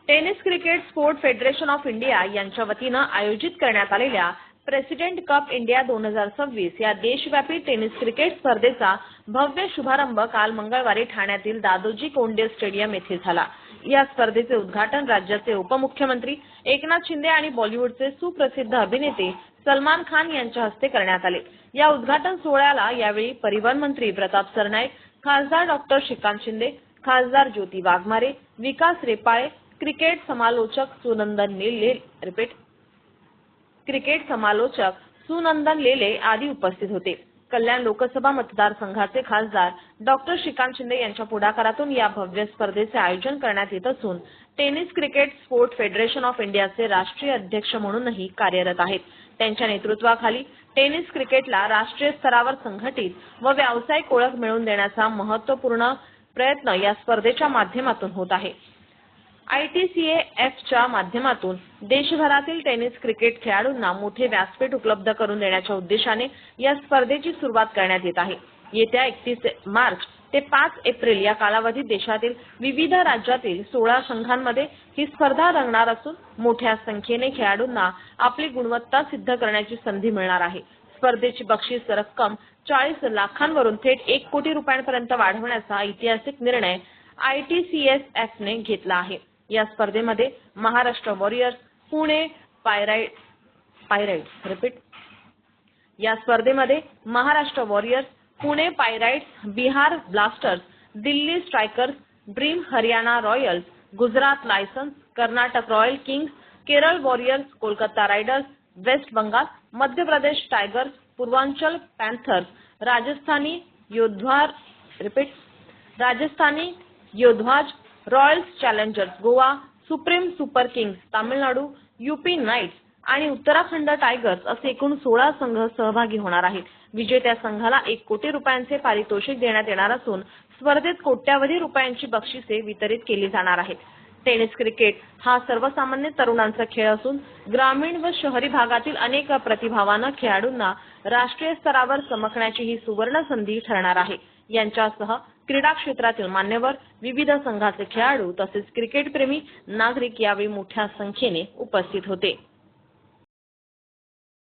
Tennis cricket sport federation of India यांच्या वतीनं आयोजित करण्यात आलेल्या प्रेसिडेंट कप इंडिया 2026 या देशव्यापी टेनिस क्रिकेट स्पर्धेचा भव्य शुभारंभ काल मंगळवारी ठाण्यातील दादोजी कोंडदेव स्टेडियम येथे झाला। या स्पर्धेचे उद्घाटन राज्याचे उपमुख्यमंत्री एकनाथ शिंदे आणि बॉलिवूडचे सुप्रसिद्ध अभिनेते सलमान खान यांच्या हस्ते करण्यात आले। या उद्घाटन सोहळ्याला यावेळी परिवहन मंत्री प्रताप सरनाईक, खासदार डॉक्टर श्रीकांत शिंदे, खासदार ज्योती वाघमारे, विकास रेपाळे, क्रिकेट समालोचक सुनंदन लेले आदी उपस्थित होते। कल्याण लोकसभा मतदारसंघाचे खासदार डॉक्टर श्रीकांत शिंदे यांच्या पुढाकारातून या भव्य स्पर्धेचे आयोजन करण्यात येत असून tennis cricket sport federation of इंडियाचे राष्ट्रीय अध्यक्ष म्हणूनही कार्यरत आहेत। त्यांच्या नेतृत्वाखाली टेनिस क्रिकेटला राष्ट्रीय स्तरावर संघटित व व्यावसायिक ओळख मिळवून देण्याचा महत्त्वपूर्ण प्रयत्न या स्पर्धेच्या माध्यमातून होत आहे। ITCAFच्या माध्यमातून देशभरातील टेनिस क्रिकेट खेळाडूंना मोठे व्यासपीठ उपलब्ध करून देण्याच्या उद्देशाने या स्पर्धेची सुरुवात करण्यात येत आहे। येत्या 31 मार्च ते 5 एप्रिल या कालावधीत देशातील विविध राज्यातील 16 संघांमध्ये ही स्पर्धा रंगणार असून मोठ्या संख्येने खेळाडूंना आपली गुणवत्ता सिद्ध करण्याची संधी मिळणार आहे। स्पर्धेची बक्षीस रक्कम 40 लाखांवरून थेट 1 कोटी रुपयांपर्यंत वाढवण्याचा ऐतिहासिक निर्णय ITCAFने घेतला आहे। या स्पर्धेमध्ये Maharashtra Warriors, Pune Pirates, Bihar Blasters, Delhi Strikers, Dream Haryana Royals, Gujarat Lions, Karnataka Royal Kings, Kerala Warriors, Kolkata Riders, West Bengal, Madhya Pradesh Tigers, Purvanchal Panthers, Rajasthani Yoddhas, Royals Challengers Goa, Supreme Super Kings Tamil Nadu, UP Knights आणि उत्तराखंड टायगर्स असे एकूण 16 संघ सहभागी होणार आहेत। विजेत्या संघाला 1 कोटी रुपयांचे पारितोषिक देण्यात येणार असून स्पर्धेत कोट्यावधी रुपयांची बक्षिसे वितरित केली जाणार आहेत। टेनिस क्रिकेट हा सर्वसामान्य तरुणांचा खेळ असून ग्रामीण व शहरी भागातील अनेक प्रतिभावान खेळाडूंना राष्ट्रीय स्तरावर चमकण्याची ही सुवर्ण संधी ठरणार आहे। यांच्यासह क्रीडा क्षेत्रातील मान्यवर, विविध संघाचे खेळाडू तसेच क्रिकेट प्रेमी नागरिक यावेळी मोठ्या संख्येने उपस्थित होते।